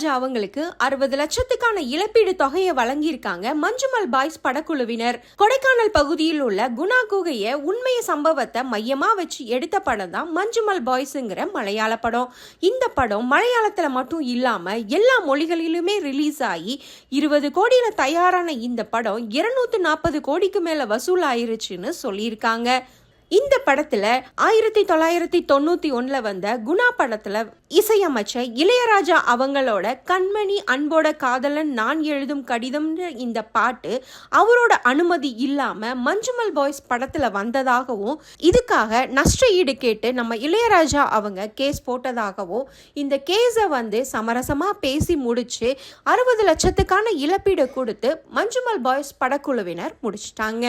இளையராஜா அவங்களுக்கு 60 லட்சத்துக்கான இழப்பீடு தொகையை வழங்கியிருக்காங்க மஞ்சுமல் பாய்ஸ் படக்குழுவினர். கொடைக்கானல் பகுதியில் உள்ள குணா குகையை உண்மைய சம்பவத்தை மையமா வச்சு எடுத்த படம் தான் மஞ்சுமல் பாய்ஸ்ங்கிற மலையாள படம். இந்த படம் மலையாளத்துல மட்டும் இல்லாம எல்லா மொழிகளிலுமே ரிலீஸ் ஆகி 20 கோடியில தயாரான இந்த படம் 240 கோடிக்கு மேல வசூல் ஆயிருச்சுன்னு சொல்லியிருக்காங்க. இந்த படத்துல 1991 வந்த குணா படத்துல இசையமைச்ச இளையராஜா அவங்களோட கண்மணி அன்போட காதலன் நான் எழுதும் கடிதம் இந்த பாட்டு அவரோட அனுமதி இல்லாம மஞ்சுமல் பாய்ஸ் படத்துல வந்ததாகவும் இதுக்காக நஷ்ட ஈடு கேட்டு நம்ம இளையராஜா அவங்க கேஸ் போட்டதாகவும் இந்த கேஸை சமரசமா பேசி முடிச்சு 60 லட்சத்துக்கான இழப்பீடு கொடுத்து மஞ்சுமல் பாய்ஸ் படக்குழுவினர் முடிச்சிட்டாங்க.